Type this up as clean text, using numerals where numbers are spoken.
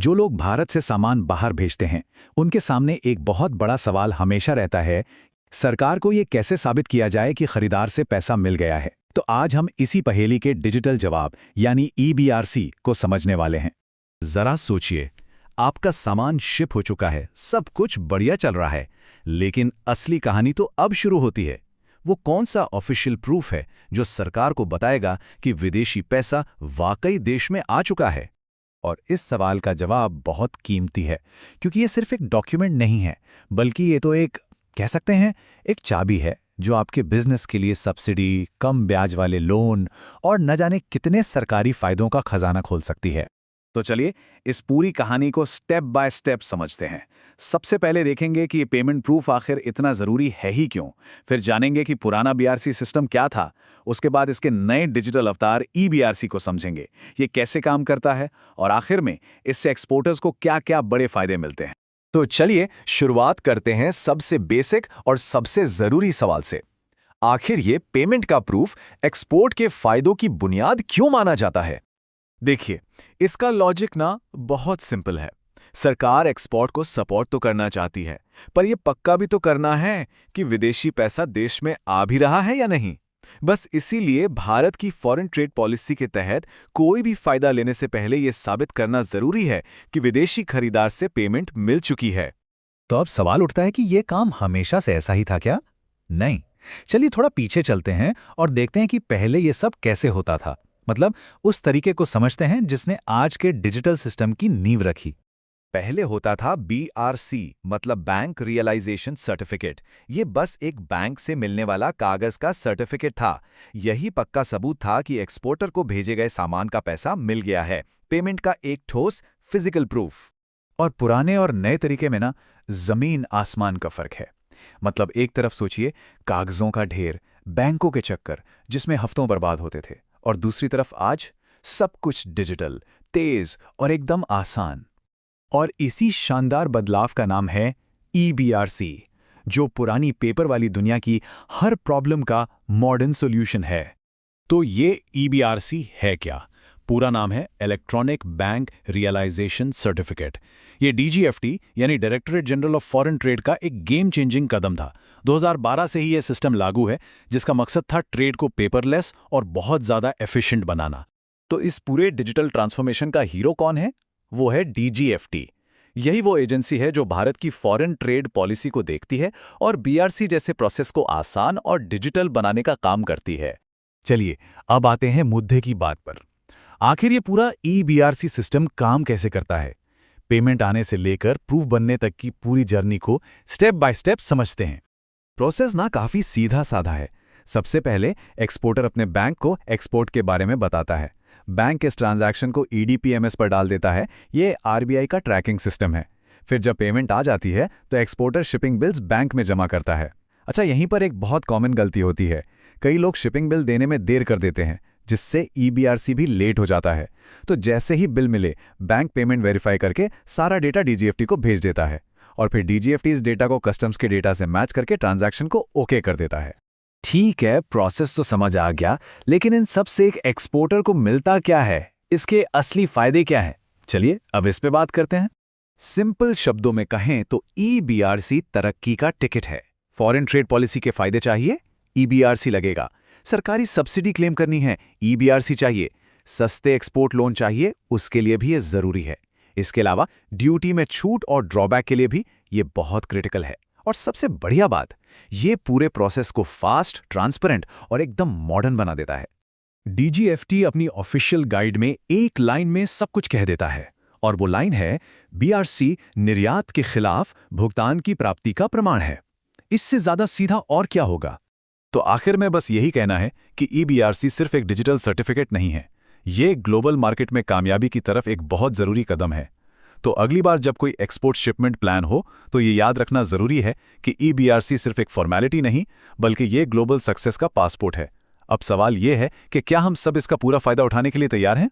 जो लोग भारत से सामान बाहर भेजते हैं, उनके सामने एक बहुत बड़ा सवाल हमेशा रहता है, सरकार को ये कैसे साबित किया जाए कि खरीदार से पैसा मिल गया है। तो आज हम इसी पहेली के डिजिटल जवाब यानी EBRC को समझने वाले हैं। जरा सोचिए, आपका सामान शिप हो चुका है, सब कुछ बढ़िया चल रहा है, लेकिन असली कहानी तो अब शुरू होती है। वो कौन सा ऑफिशियल प्रूफ है जो सरकार को बताएगा कि विदेशी पैसा वाकई देश में आ चुका है? और इस सवाल का जवाब बहुत कीमती है, क्योंकि ये सिर्फ एक डॉक्यूमेंट नहीं है, बल्कि ये तो कह सकते हैं एक चाबी है जो आपके बिजनेस के लिए सब्सिडी, कम ब्याज वाले लोन और न जाने कितने सरकारी फायदों का खजाना खोल सकती है। तो चलिए इस पूरी कहानी को स्टेप बाय स्टेप समझते हैं। सबसे पहले देखेंगे कि ये पेमेंट प्रूफ आखिर इतना ज़रूरी है ही क्यों। फिर जानेंगे कि पुराना BRC सिस्टम क्या था। उसके बाद इसके नए डिजिटल अवतार EBRC को समझेंगे, ये कैसे काम करता है, और आखिर में इससे एक्सपोर्टर्स को क्या-क्या बड़े फायदे मिलते हैं। तो चलिए शुरुआत करते हैं सबसे बेसिक और सबसे ज़रूरी सवाल से। आखिर ये पेमेंट का प्रूफ एक्सपोर्ट के फायदों की बुनियाद क्यों माना जाता है? देखिए, इसका लॉजिक बहुत सिंपल है। सरकार एक्सपोर्ट को सपोर्ट तो करना चाहती है, पर यह पक्का भी तो करना है कि विदेशी पैसा देश में आ भी रहा है या नहीं। बस इसीलिए भारत की फॉरेन ट्रेड पॉलिसी के तहत कोई भी फायदा लेने से पहले यह साबित करना जरूरी है कि विदेशी खरीदार से पेमेंट मिल चुकी है। तो अब सवाल उठता है कि यह काम हमेशा से ऐसा ही था क्या? नहीं। चलिए थोड़ा पीछे चलते हैं और देखते हैं कि पहले यह सब कैसे होता था। मतलब उस तरीके को समझते हैं जिसने आज के डिजिटल सिस्टम की नींव रखी। पहले होता था BRC, मतलब बैंक रियलाइजेशन सर्टिफिकेट। ये बस एक बैंक से मिलने वाला कागज का सर्टिफिकेट था। यही पक्का सबूत था कि एक्सपोर्टर को भेजे गए सामान का पैसा मिल गया है। पेमेंट का एक ठोस फिजिकल प्रूफ। और पुराने और नए तरीके में जमीन आसमान का फर्क है। मतलब एक तरफ सोचिए कागजों का ढेर, बैंकों के चक्कर जिसमें हफ्तों बर्बाद होते थे, और दूसरी तरफ आज सब कुछ डिजिटल, तेज और एकदम आसान। और इसी शानदार बदलाव का नाम है EBRC, जो पुरानी पेपर वाली दुनिया की हर प्रॉब्लम का मॉडर्न सॉल्यूशन है। तो ये EBRC है क्या? पूरा नाम है इलेक्ट्रॉनिक बैंक रियलाइजेशन सर्टिफिकेट। ये DGFT यानी directorate general of foreign trade का एक गेम चेंजिंग कदम था। 2012 से ही यह सिस्टम लागू है, जिसका मकसद था ट्रेड को पेपरलेस और बहुत ज़्यादा एफिशिएंट बनाना। तो इस पूरे डिजिटल ट्रांसफॉर्मेशन का हीरो कौन है? वो है DGFT। यही वो एजेंसी है जो भारत की फॉरेन ट्रेड पॉलिसी को देखती है और BRC जैसे प्रोसेस को आसान और डिजिटल बनाने का काम करती है। चलिए अब आते हैं मुद्दे की बात पर। आखिर ये पूरा EBRC सिस्टम काम कैसे करता है? पेमेंट आने से लेकर प्रूफ बनने तक की पूरी जर्नी को स्टेप बाय स्टेप समझते हैं। प्रोसेस काफी सीधा साधा है। सबसे पहले एक्सपोर्टर अपने बैंक को एक्सपोर्ट के बारे में बताता है। बैंक इस ट्रांजैक्शन को EDPMS पर डाल देता है। ये RBI का ट्रैकिंग सिस्टम है। फिर जब पेमेंट आ जाती है तो एक्सपोर्टर शिपिंग बिल्स बैंक में जमा करता है। अच्छा, यहीं पर एक बहुत कॉमन गलती होती है। कई लोग शिपिंग बिल देने में देर कर देते हैं, जिससे EBRC भी लेट हो जाता है। तो जैसे ही बिल मिले, बैंक पेमेंट वेरीफाई करके सारा डेटा DGFT को भेज देता है, और फिर DGFT इस डेटा को कस्टम्स के डेटा से मैच करके ट्रांजैक्शन को ओके कर देता है। ठीक है, प्रोसेस तो समझ आ गया, लेकिन इन सब से एक एक्सपोर्टर को मिलता क्या है? इसके असली फायदे क्या हैं? चलिए अब इस पे बात करते हैं। सिंपल शब्दों में कहें तो EBRC तरक्की का टिकट है। फॉरेन ट्रेड पॉलिसी के फायदे चाहिए, EBRC लगेगा। सरकारी सब्सिडी क्लेम करनी है, EBRC चाहिए। सस्ते एक्सपोर्ट लोन चाहिए, उसके लिए भी ये जरूरी है। इसके अलावा ड्यूटी में छूट और ड्रॉबैक के लिए भी ये बहुत क्रिटिकल है। और सबसे बढ़िया बात, ये पूरे प्रोसेस को फास्ट, ट्रांसपेरेंट और एकदम मॉडर्न बना देता है। DGFT अपनी ऑफिशियल गाइड में एक लाइन में सब कुछ कह देता है, और वो लाइन है BRC निर्यात के खिलाफ भुगतान की प्राप्ति का प्रमाण है। इससे ज्यादा सीधा और क्या होगा? तो आखिर में बस यही कहना है कि EBRC सिर्फ एक डिजिटल सर्टिफिकेट नहीं है, ये ग्लोबल मार्केट में कामयाबी की तरफ एक बहुत जरूरी कदम है। तो अगली बार जब कोई एक्सपोर्ट शिपमेंट प्लान हो तो ये याद रखना जरूरी है कि EBRC सिर्फ एक फॉर्मेलिटी नहीं, बल्कि ये ग्लोबल सक्सेस का पासपोर्ट है। अब सवाल ये है कि क्या हम सब इसका पूरा फायदा उठाने के लिए तैयार हैं?